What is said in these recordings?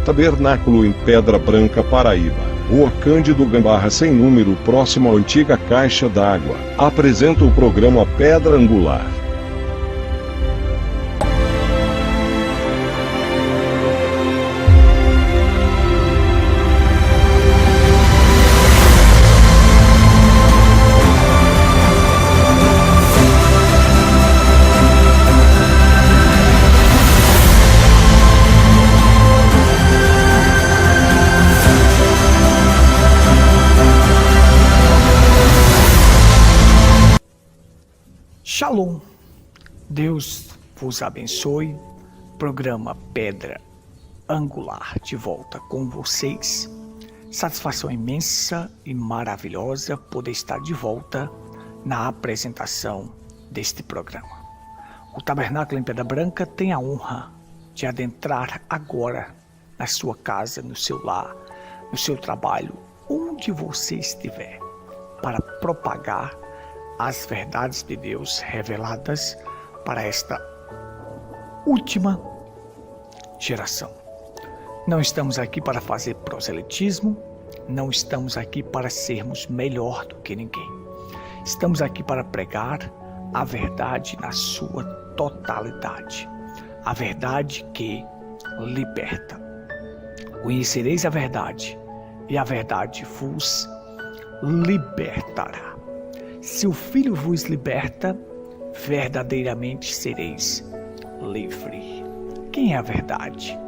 Tabernáculo em Pedra Branca, Paraíba. Rua Cândido Gambarra sem número, próximo à antiga caixa d'água. Apresenta o programa Pedra Angular. Shalom, Deus vos abençoe. Programa Pedra Angular de volta com vocês. Satisfação imensa e maravilhosa poder estar de volta na apresentação deste programa. O Tabernáculo em Pedra Branca tem a honra de adentrar agora na sua casa, no seu lar, no seu trabalho, onde você estiver, para propagar as verdades de Deus reveladas para esta última geração. Não estamos aqui para fazer proselitismo, não estamos aqui para sermos melhor do que ninguém. Estamos aqui para pregar a verdade na sua totalidade, a verdade que liberta. Conhecereis a verdade, e a verdade vos libertará. Se o Filho vos liberta, verdadeiramente sereis livre. Quem é a verdade?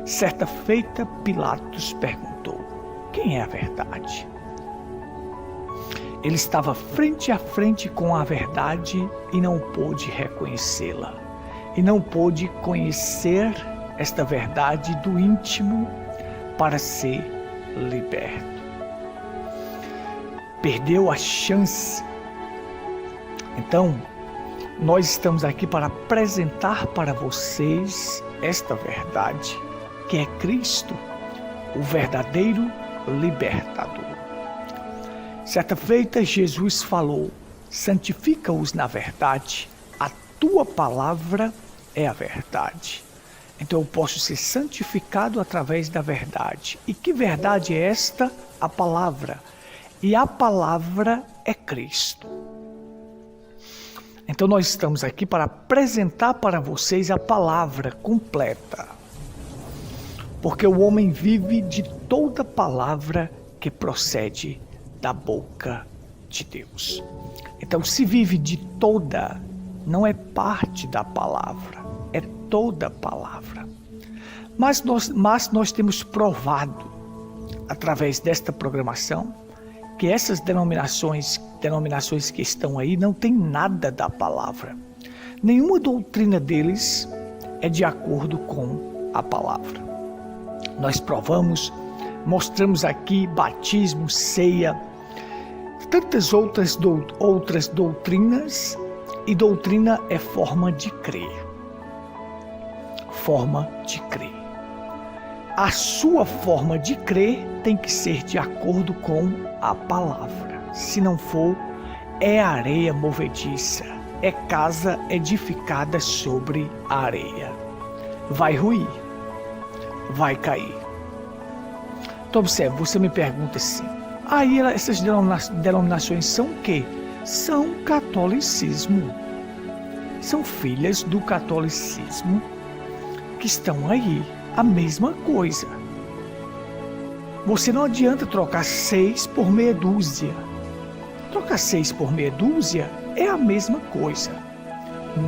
Certa feita, Pilatos perguntou: quem é a verdade? Ele estava frente a frente com a verdade e não pôde reconhecê-la. E não pôde conhecer esta verdade do íntimo para ser liberto. Perdeu a chance. Então, nós estamos aqui para apresentar para vocês esta verdade, que é Cristo, o verdadeiro libertador. Certa feita, Jesus falou: santifica-os na verdade, a tua palavra é a verdade. Então eu posso ser santificado através da verdade. E que verdade é esta? A palavra. E a palavra é Cristo. Então nós estamos aqui para apresentar para vocês a palavra completa. Porque o homem vive de toda palavra que procede da boca de Deus. Então se vive de toda, não é parte da palavra, é toda a palavra. Mas nós temos provado, através desta programação, que essas denominações que estão aí não tem nada da palavra. Nenhuma doutrina deles é de acordo com a palavra. Nós provamos, mostramos aqui batismo, ceia, tantas outras doutrinas, e doutrina é forma de crer. Forma de crer. A sua forma de crer tem que ser de acordo com a palavra. Se não for, é areia movediça, é casa edificada sobre a areia. Vai ruir, vai cair. Então observe, você me pergunta assim: aí essas denominações são o quê? São catolicismo. São filhas do catolicismo que estão aí. A mesma coisa. Você não adianta trocar 6 por meia dúzia. Trocar 6 por meia dúzia é a mesma coisa.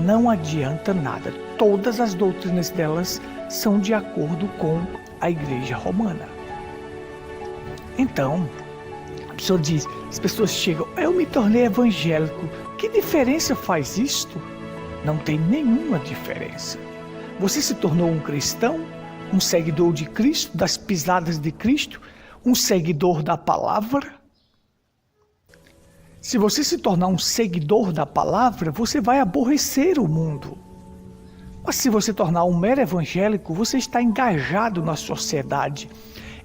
Não adianta nada. Todas as doutrinas delas são de acordo com a Igreja Romana. Então, a pessoa diz, as pessoas chegam: eu me tornei evangélico. Que diferença faz isto? Não tem nenhuma diferença. Você se tornou um cristão, um seguidor de Cristo, das pisadas de Cristo, um seguidor da palavra. Se você se tornar um seguidor da palavra, você vai aborrecer o mundo. Mas se você tornar um mero evangélico, você está engajado na sociedade.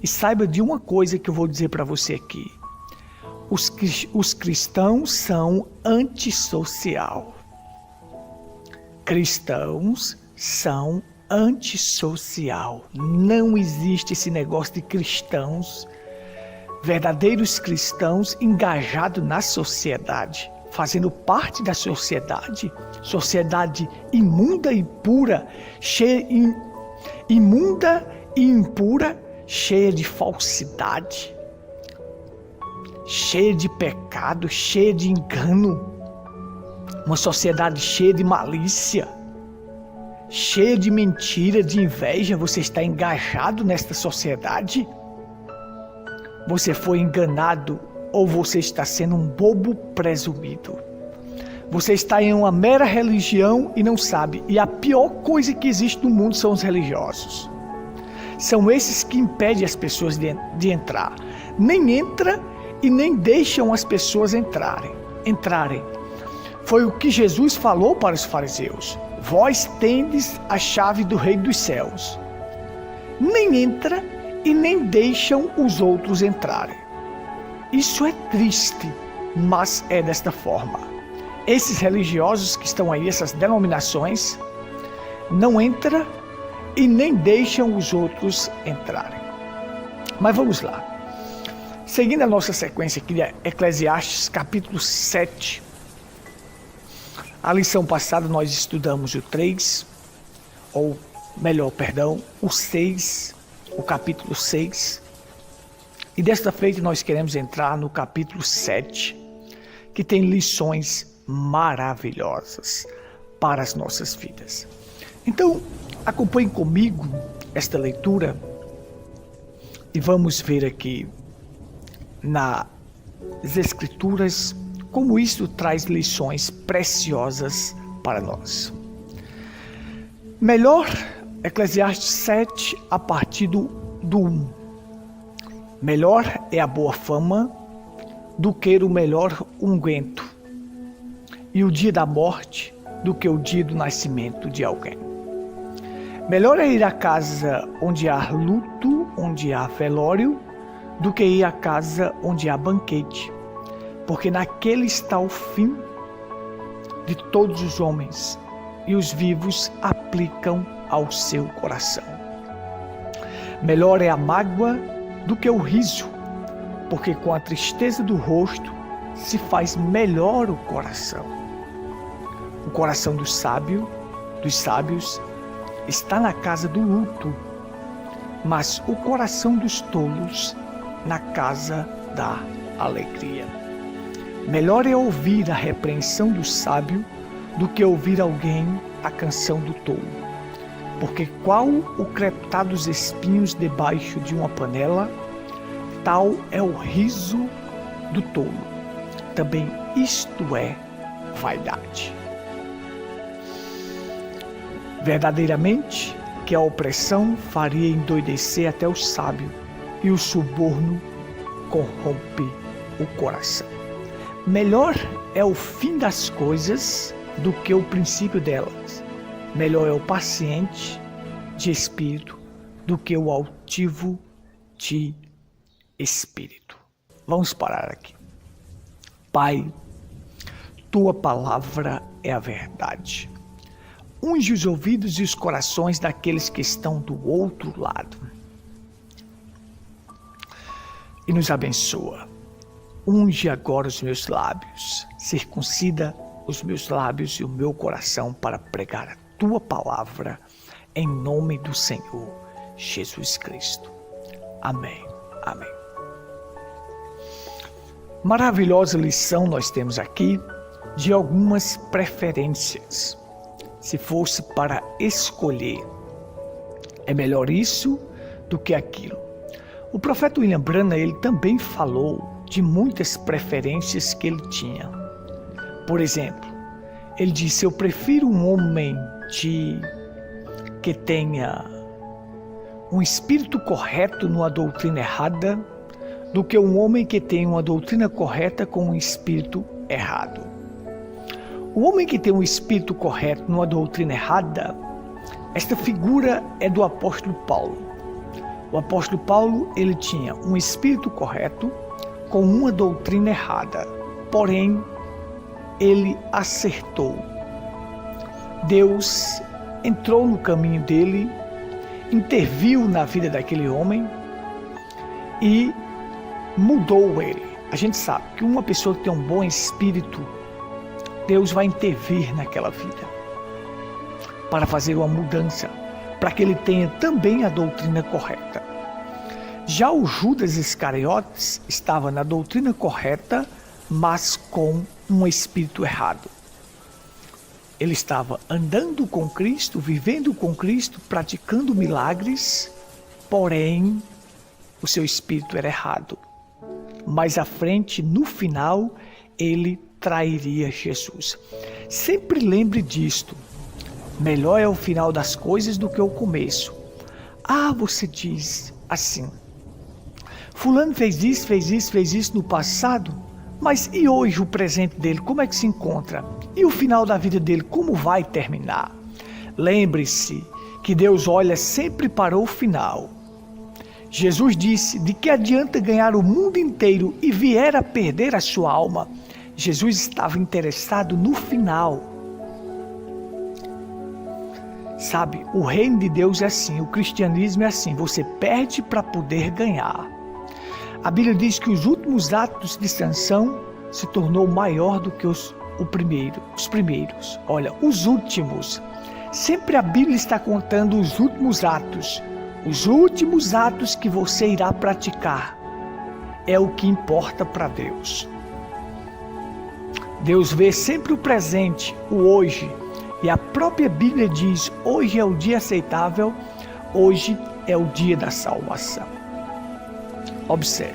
E saiba de uma coisa que eu vou dizer para você aqui: os cristãos são antissocial. Cristãos são antissocial. Não existe esse negócio de cristãos, verdadeiros cristãos engajados na sociedade, fazendo parte da sociedade, sociedade imunda e impura, imunda e impura, cheia de falsidade, cheia de pecado, cheia de engano, uma sociedade cheia de malícia, cheia de mentira, de inveja. Você está engajado nesta sociedade? Você foi enganado ou você está sendo um bobo presumido? Você está em uma mera religião e não sabe. E a pior coisa que existe no mundo são os religiosos. São esses que impedem as pessoas de entrar. Nem entra e nem deixam as pessoas entrarem. Foi o que Jesus falou para os fariseus. Vós tendes a chave do reino dos céus. Nem entra e nem deixam os outros entrarem. Isso é triste, mas é desta forma. Esses religiosos que estão aí, essas denominações, não entram e nem deixam os outros entrarem. Mas vamos lá. Seguindo a nossa sequência aqui de Eclesiastes, capítulo 7. A lição passada nós estudamos o 3, o 6, o capítulo 6. E desta feita nós queremos entrar no capítulo 7, que tem lições maravilhosas para as nossas vidas. Então, acompanhe comigo esta leitura e vamos ver aqui nas Escrituras como isso traz lições preciosas para nós. Melhor, Eclesiastes 7, a partir do 1. Melhor é a boa fama do que o melhor unguento, e o dia da morte do que o dia do nascimento de alguém. Melhor é ir à casa onde há luto, onde há velório, do que ir à casa onde há banquete, porque naquele está o fim de todos os homens, e os vivos aplicam ao seu coração. Melhor é a mágoa do que o riso, porque com a tristeza do rosto se faz melhor o coração. O coração dos sábios está na casa do luto, mas o coração dos tolos na casa da alegria. Melhor é ouvir a repreensão do sábio do que ouvir alguém a canção do tolo. Porque qual o crepitar dos espinhos debaixo de uma panela, tal é o riso do tolo. Também isto é vaidade. Verdadeiramente que a opressão faria endoidecer até o sábio, e o suborno corrompe o coração. Melhor é o fim das coisas do que o princípio delas. Melhor é o paciente de espírito do que o altivo de espírito. Vamos parar aqui. Pai, tua palavra é a verdade. Unge os ouvidos e os corações daqueles que estão do outro lado. E nos abençoa. Unge agora os meus lábios, circuncida os meus lábios e o meu coração para pregar a tua palavra, em nome do Senhor Jesus Cristo. Amém. Amém. Maravilhosa lição nós temos aqui de algumas preferências. Se fosse para escolher, é melhor isso do que aquilo. O profeta William Branham, ele também falou de muitas preferências que ele tinha. Por exemplo, ele disse: eu prefiro um homem que tenha um espírito correto numa doutrina errada do que um homem que tenha uma doutrina correta com um espírito errado. O homem que tem um espírito correto numa doutrina errada, esta figura é do apóstolo Paulo. O apóstolo Paulo, ele tinha um espírito correto com uma doutrina errada, porém, ele acertou. Deus entrou no caminho dele, interviu na vida daquele homem e mudou ele. A gente sabe que uma pessoa que tem um bom espírito, Deus vai intervir naquela vida para fazer uma mudança, para que ele tenha também a doutrina correta. Já o Judas Iscariotes estava na doutrina correta, mas com um espírito errado. Ele estava andando com Cristo, vivendo com Cristo, praticando milagres, porém o seu espírito era errado. Mais à frente, no final, ele trairia Jesus. Sempre lembre disto. Melhor é o final das coisas do que o começo. Ah, você diz assim: fulano fez isso no passado, mas e hoje o presente dele, como é que se encontra? E o final da vida dele, como vai terminar? Lembre-se que Deus olha sempre para o final. Jesus disse: de que adianta ganhar o mundo inteiro e vier a perder a sua alma? Jesus estava interessado no final. Sabe, o reino de Deus é assim, o cristianismo é assim, você perde para poder ganhar. A Bíblia diz que os últimos atos de Sansão se tornou maior do que os primeiros. Olha, os últimos. Sempre a Bíblia está contando os últimos atos. Os últimos atos que você irá praticar é o que importa para Deus. Deus vê sempre o presente, o hoje. E a própria Bíblia diz: hoje é o dia aceitável, hoje é o dia da salvação. Observe.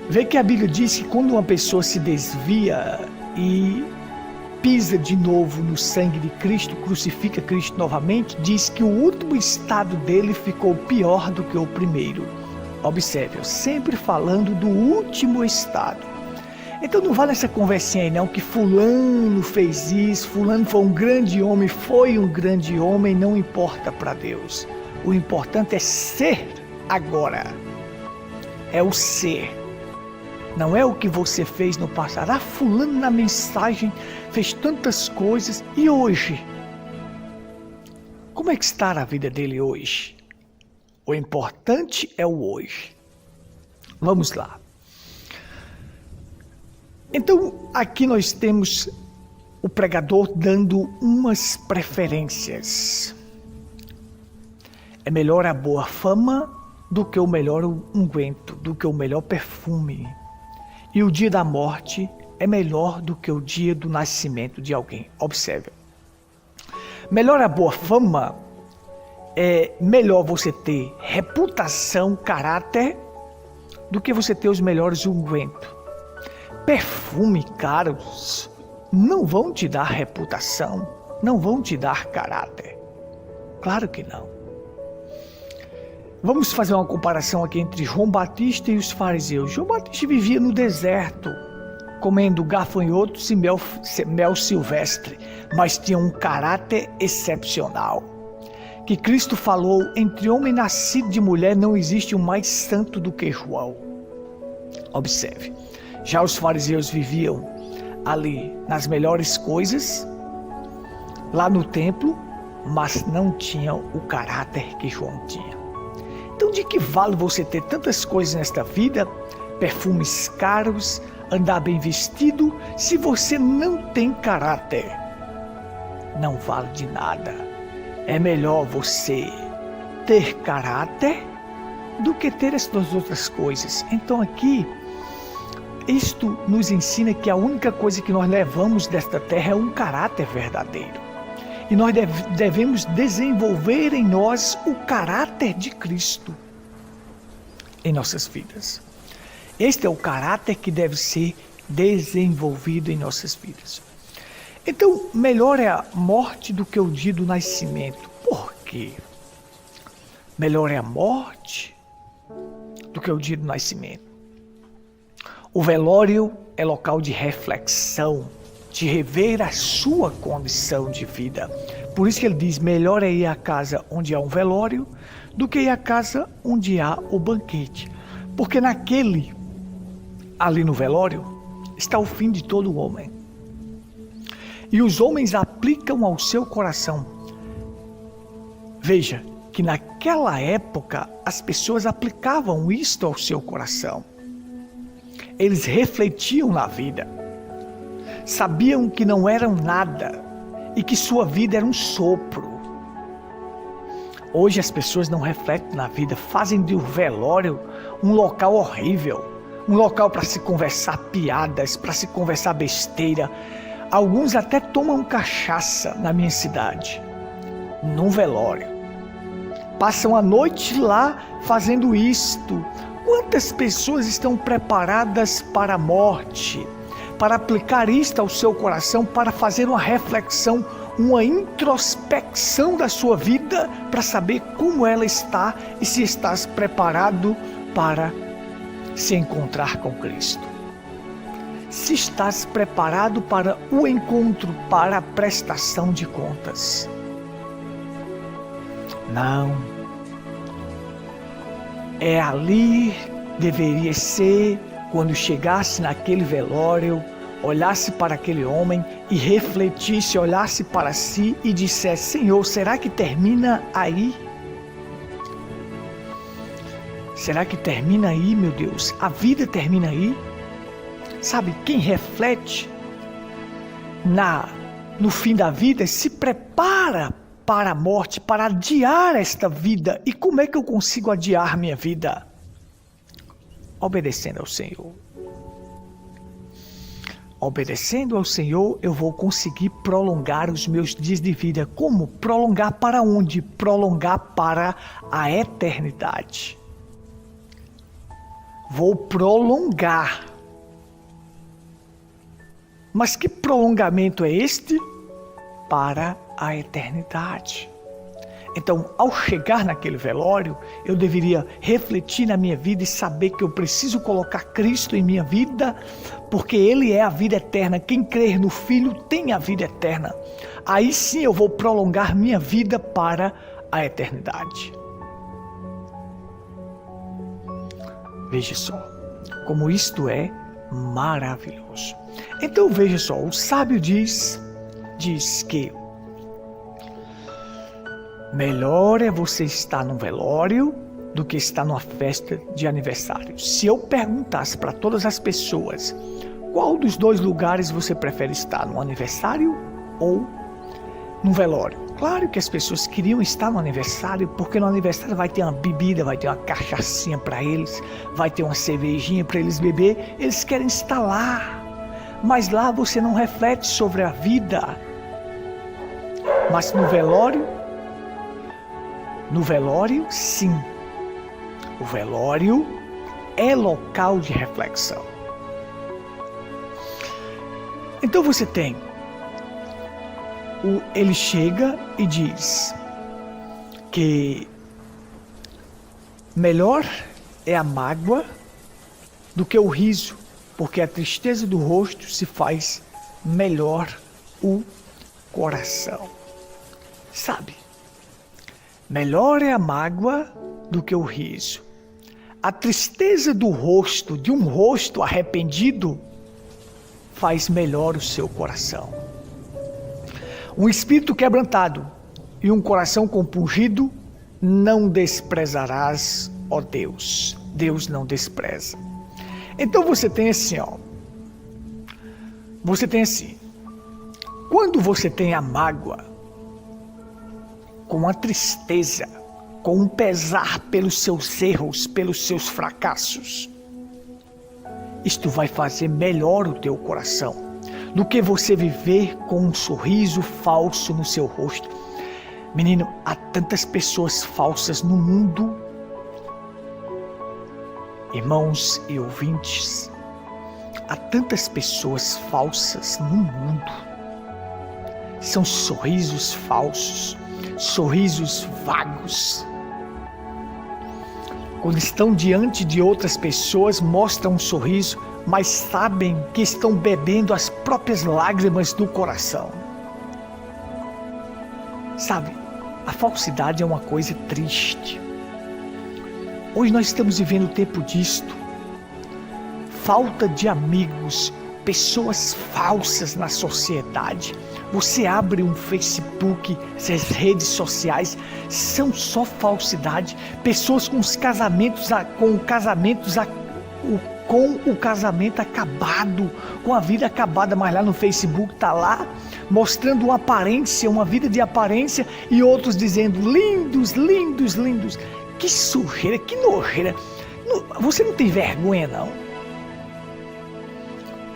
Vê que a Bíblia diz que quando uma pessoa se desvia e pisa de novo no sangue de Cristo, crucifica Cristo novamente, diz que o último estado dele ficou pior do que o primeiro. Observe, eu sempre falando do último estado. Então não vale essa conversinha aí não, que fulano fez isso, fulano foi um grande homem, não importa para Deus. O importante é ser agora. É o ser. Não é o que você fez no passado. Ah, fulano na mensagem fez tantas coisas. E hoje? Como é que está a vida dele hoje? O importante é o hoje. Vamos lá. Então, aqui nós temos o pregador dando umas preferências. É melhor a boa fama do que o melhor unguento, do que o melhor perfume. E o dia da morte é melhor do que o dia do nascimento de alguém. Observe. Melhor a boa fama é melhor você ter reputação, caráter, do que você ter os melhores ungüentos. Perfume caros não vão te dar reputação, não vão te dar caráter. Claro que não. Vamos fazer uma comparação aqui entre João Batista e os fariseus. João Batista vivia no deserto, comendo gafanhotos e mel silvestre, mas tinha um caráter excepcional. Que Cristo falou: entre homem nascido de mulher não existe um mais santo do que João. Observe. Já os fariseus viviam ali nas melhores coisas, lá no templo, mas não tinham o caráter que João tinha. Então, de que vale você ter tantas coisas nesta vida, perfumes caros, andar bem vestido, se você não tem caráter? Não vale de nada. É melhor você ter caráter do que ter as duas outras coisas. Então aqui, isto nos ensina que a única coisa que nós levamos desta terra é um caráter verdadeiro. E nós devemos desenvolver em nós o caráter de Cristo em nossas vidas. Este é o caráter que deve ser desenvolvido em nossas vidas. Então, melhor é a morte do que o dia do nascimento. Por quê? Melhor é a morte do que o dia do nascimento. O velório é local de reflexão, de rever a sua condição de vida. Por isso que ele diz: melhor é ir à casa onde há um velório do que ir à casa onde há o banquete. Porque ali no velório, está o fim de todo homem. E os homens aplicam ao seu coração Veja que naquela época as pessoas aplicavam isto ao seu coração. Eles refletiam na vida. Sabiam que não eram nada e que sua vida era um sopro. Hoje as pessoas não refletem na vida, fazem do velório um local horrível, um local para se conversar piadas, para se conversar besteira. Alguns até tomam cachaça na minha cidade, num velório. Passam a noite lá fazendo isto. Quantas pessoas estão preparadas para a morte, para aplicar isto ao seu coração, para fazer uma reflexão, uma introspecção da sua vida, para saber como ela está e se estás preparado para se encontrar com Cristo. Se estás preparado para o encontro, para a prestação de contas. Não. É ali, deveria ser, quando chegasse naquele velório, olhasse para aquele homem e refletisse, olhasse para si e dissesse: Senhor, será que termina aí? Será que termina aí, meu Deus? A vida termina aí? Sabe, quem reflete no fim da vida se prepara para a morte, para adiar esta vida. E como é que eu consigo adiar minha vida? Obedecendo ao Senhor. Obedecendo ao Senhor, eu vou conseguir prolongar os meus dias de vida. Como? Prolongar para onde? Prolongar para a eternidade. Vou prolongar. Mas que prolongamento é este? Para a eternidade. Então, ao chegar naquele velório, eu deveria refletir na minha vida e saber que eu preciso colocar Cristo em minha vida, porque Ele é a vida eterna. Quem crer no Filho tem a vida eterna. Aí sim eu vou prolongar minha vida para a eternidade. Veja só, como isto é maravilhoso. Então veja só, o sábio diz que melhor é você estar num velório do que estar numa festa de aniversário. Se eu perguntasse para todas as pessoas, qual dos dois lugares você prefere estar, no aniversário ou no velório? Claro que as pessoas queriam estar no aniversário, porque no aniversário vai ter uma bebida, vai ter uma cachaçinha para eles, vai ter uma cervejinha para eles beber, eles querem estar lá. Mas lá você não reflete sobre a vida. Mas no velório, sim. O velório é local de reflexão. Então você tem, ele chega e diz que melhor é a mágoa do que o riso, porque a tristeza do rosto se faz melhor o coração. Sabe? Melhor é a mágoa do que o riso. A tristeza do rosto, de um rosto arrependido, faz melhor o seu coração. Um espírito quebrantado e um coração compungido não desprezarás, ó Deus. Deus não despreza. Então você tem assim, quando você tem a mágoa, com a tristeza, com um pesar pelos seus erros, pelos seus fracassos, isto vai fazer melhor o teu coração do que você viver com um sorriso falso no seu rosto. Menino, há tantas pessoas falsas no mundo. Irmãos e ouvintes, há tantas pessoas falsas no mundo. São sorrisos falsos, sorrisos vagos. Quando estão diante de outras pessoas, mostram um sorriso, mas sabem que estão bebendo as próprias lágrimas do coração. Sabe, a falsidade é uma coisa triste. Hoje nós estamos vivendo o tempo disto. Falta de amigos, pessoas falsas na sociedade, Você abre um Facebook, as redes sociais, são só falsidade. Pessoas com os casamentos, com o casamento acabado, com a vida acabada, mas lá no Facebook tá lá mostrando uma aparência, uma vida de aparência, e outros dizendo lindos, lindos, lindos. Que sujeira, que nojeira. Você não tem vergonha não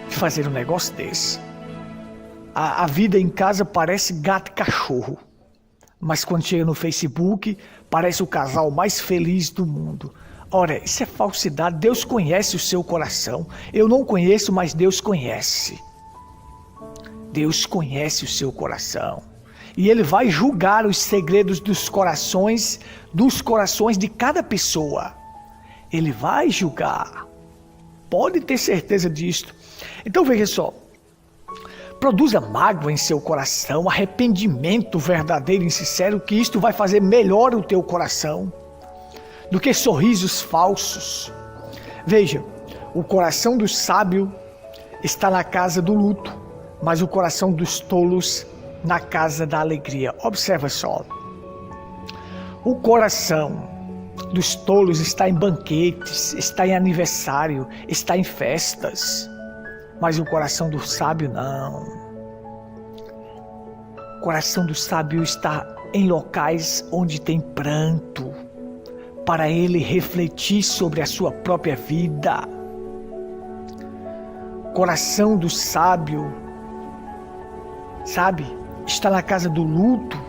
de fazer um negócio desse? A vida em casa parece gato e cachorro, mas quando chega no Facebook, parece o casal mais feliz do mundo. Ora, isso é falsidade. Deus conhece o seu coração. Eu não conheço, mas Deus conhece. Deus conhece o seu coração. E Ele vai julgar os segredos dos corações de cada pessoa. Ele vai julgar. Pode ter certeza disto. Então veja só. Produza mágoa em seu coração, arrependimento verdadeiro e sincero, que isto vai fazer melhor o teu coração do que sorrisos falsos. Veja, o coração do sábio está na casa do luto, mas o coração dos tolos na casa da alegria. Observa só. O coração dos tolos está em banquetes, está em aniversário, está em festas. Mas o coração do sábio não. O coração do sábio está em locais onde tem pranto, para ele refletir sobre a sua própria vida. O coração do sábio, está na casa do luto,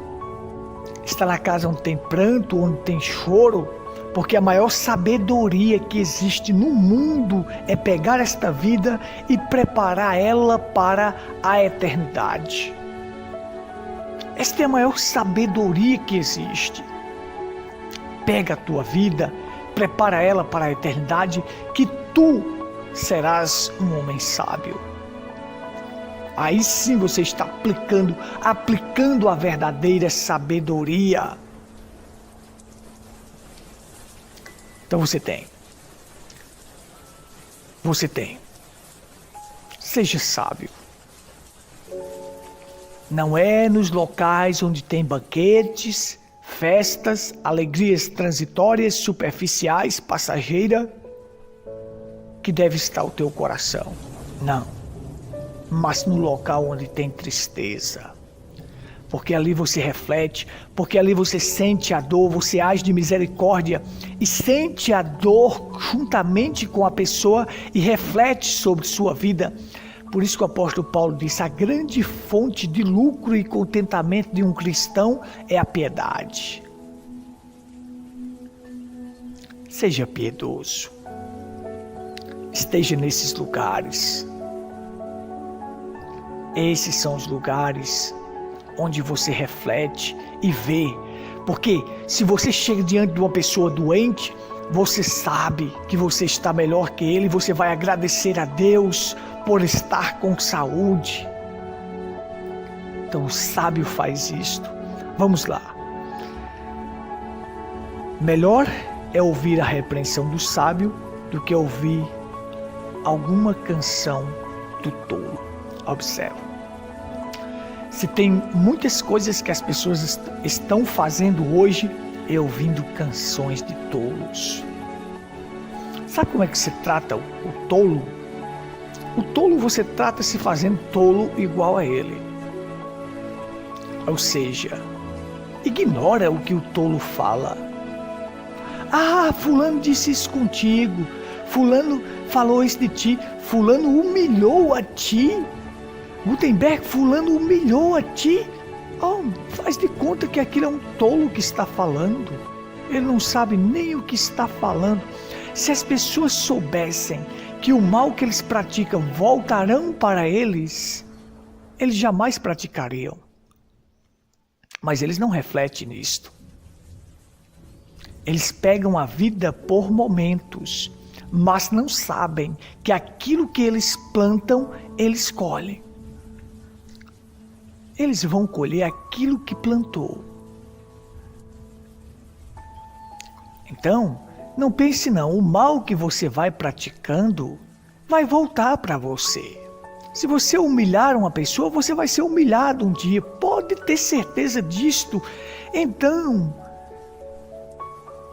está na casa onde tem pranto, onde tem choro, porque a maior sabedoria que existe no mundo é pegar esta vida e preparar ela para a eternidade. Esta é a maior sabedoria que existe. Pega a tua vida, prepara ela para a eternidade, que tu serás um homem sábio. Aí sim você está aplicando a verdadeira sabedoria. Então você tem. Seja sábio. Não é nos locais onde tem banquetes, festas, alegrias transitórias, superficiais, passageiras, que deve estar o teu coração. Não. Mas no local onde tem tristeza. Porque ali você reflete, porque ali você sente a dor, você age de misericórdia e sente a dor juntamente com a pessoa e reflete sobre sua vida. Por isso que o apóstolo Paulo disse: a grande fonte de lucro e contentamento de um cristão é a piedade. Seja piedoso. Esteja nesses lugares. Esses são os lugares onde você reflete e vê. Porque se você chega diante de uma pessoa doente, você sabe que você está melhor que ele, você vai agradecer a Deus por estar com saúde. Então o sábio faz isto. Vamos lá. Melhor é ouvir a repreensão do sábio do que ouvir alguma canção do tolo. Observa. Se tem muitas coisas que as pessoas estão fazendo hoje, é ouvindo canções de tolos. Sabe como é que se trata o tolo? O tolo você trata se fazendo tolo igual a ele. Ou seja, ignora o que o tolo fala. Ah, fulano disse isso contigo. Fulano falou isso de ti. Fulano humilhou a ti. Gutenberg, fulano humilhou a ti. Oh, faz de conta que aquilo é um tolo que está falando. Ele não sabe nem o que está falando. Se as pessoas soubessem que o mal que eles praticam voltarão para eles, eles jamais praticariam. Mas eles não refletem nisto. Eles pegam a vida por momentos, mas não sabem que aquilo que eles plantam, eles colhem. Eles vão colher aquilo que plantou. Então, não pense não, o mal que você vai praticando vai voltar para você. Se você humilhar uma pessoa, você vai ser humilhado um dia. Pode ter certeza disto. Então,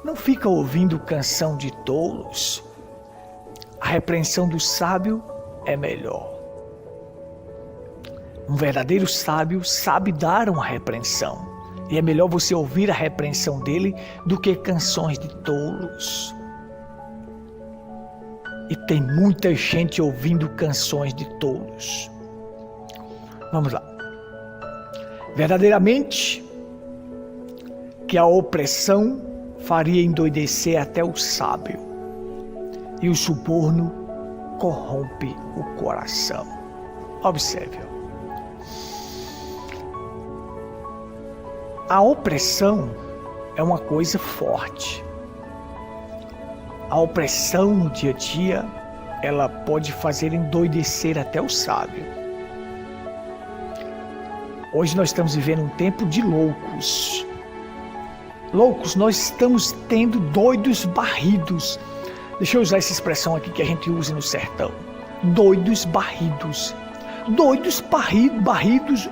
não fica ouvindo canção de tolos. A repreensão do sábio é melhor. Um verdadeiro sábio sabe dar uma repreensão. E é melhor você ouvir a repreensão dele do que canções de tolos. E tem muita gente ouvindo canções de tolos. Vamos lá. Verdadeiramente, que a opressão faria endoidecer até o sábio, e o suborno corrompe o coração. Observe. A opressão é uma coisa forte. A opressão no dia a dia, ela pode fazer endoidecer até o sábio. Hoje nós estamos vivendo um tempo de loucos. Loucos, nós estamos tendo doidos barridos. Deixa eu usar essa expressão aqui que a gente usa no sertão. Doidos barridos. Doidos barridos.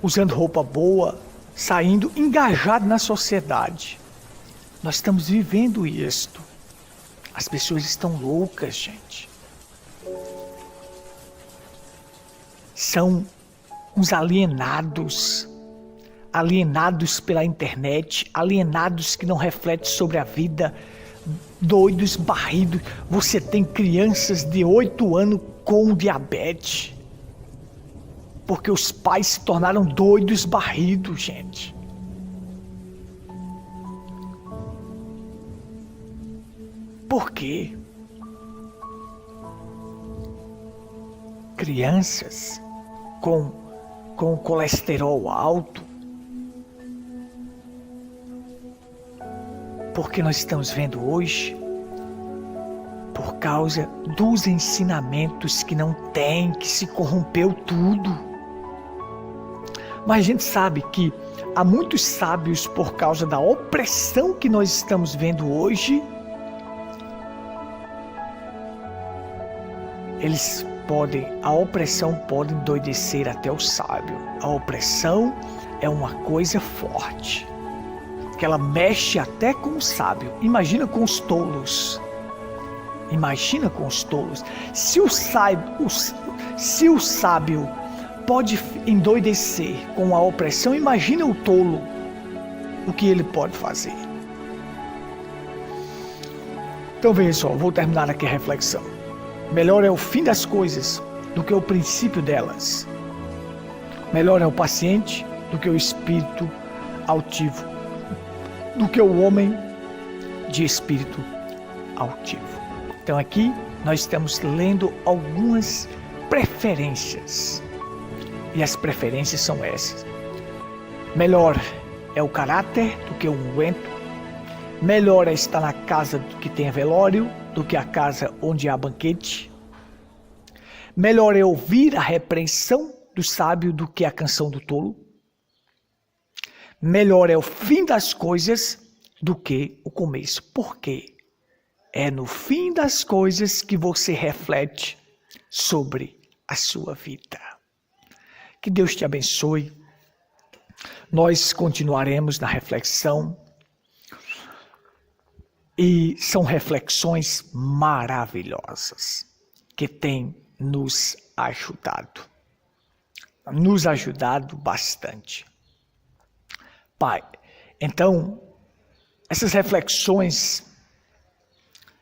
Usando roupa boa, saindo engajado na sociedade. Nós estamos vivendo isto. As pessoas estão loucas, gente. São uns alienados. Alienados pela internet. Alienados que não refletem sobre a vida. Doidos, barridos. Você tem crianças de 8 anos com diabetes. Porque os pais se tornaram doidos, barridos, gente. Por quê? Crianças com colesterol alto. Porque nós estamos vendo hoje, por causa dos ensinamentos que não tem, que se corrompeu tudo. Mas a gente sabe que há muitos sábios, por causa da opressão que nós estamos vendo hoje, a opressão pode endoidecer até o sábio. A opressão é uma coisa forte, que ela mexe até com o sábio. Imagina com os tolos. Imagina com os tolos. Se o sábio pode endoidecer com a opressão, imagina o tolo, o que ele pode fazer. Então veja só, vou terminar aqui a reflexão. Melhor é o fim das coisas do que o princípio delas. Melhor é o paciente do que o espírito altivo, do que o homem de espírito altivo. Então aqui nós estamos lendo algumas preferências. E as preferências são essas. Melhor é o caráter do que o unguento. Melhor é estar na casa que tem velório do que a casa onde há banquete. Melhor é ouvir a repreensão do sábio do que a canção do tolo. Melhor é o fim das coisas do que o começo. Por quê? É no fim das coisas que você reflete sobre a sua vida. Que Deus te abençoe. Nós continuaremos na reflexão. E são reflexões maravilhosas que têm nos ajudado bastante. Pai, então, essas reflexões,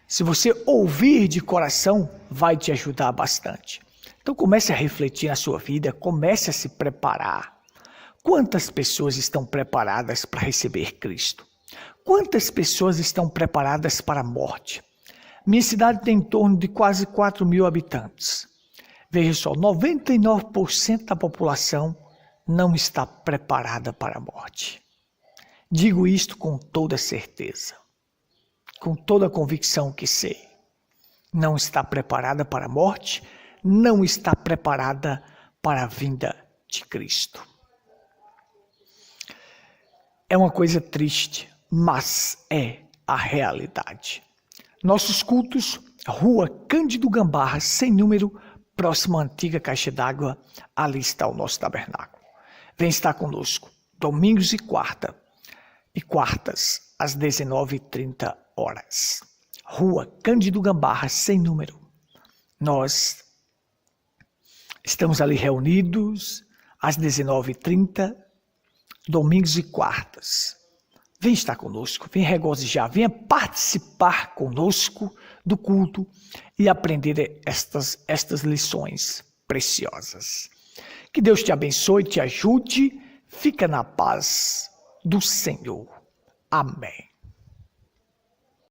se você ouvir de coração, vai te ajudar bastante. Então comece a refletir na sua vida, comece a se preparar. Quantas pessoas estão preparadas para receber Cristo? Quantas pessoas estão preparadas para a morte? Minha cidade tem em torno de quase 4.000 habitantes. Veja só, 99% da população não está preparada para a morte. Digo isto com toda certeza, com toda a convicção que sei. Não está preparada para a morte, não está preparada para a vinda de Cristo. É uma coisa triste, mas é a realidade. Nossos cultos Rua Cândido Gambarra, sem número, próximo à antiga caixa d'água. Ali está o nosso tabernáculo. Vem estar conosco, domingos e quartas, às 19h30. Rua Cândido Gambarra, sem número. Nós estamos ali reunidos às 19h30, domingos e quartas. Vem estar conosco, vem regozijar, venha participar conosco do culto e aprender estas lições preciosas. Que Deus te abençoe, te ajude, fica na paz do Senhor. Amém.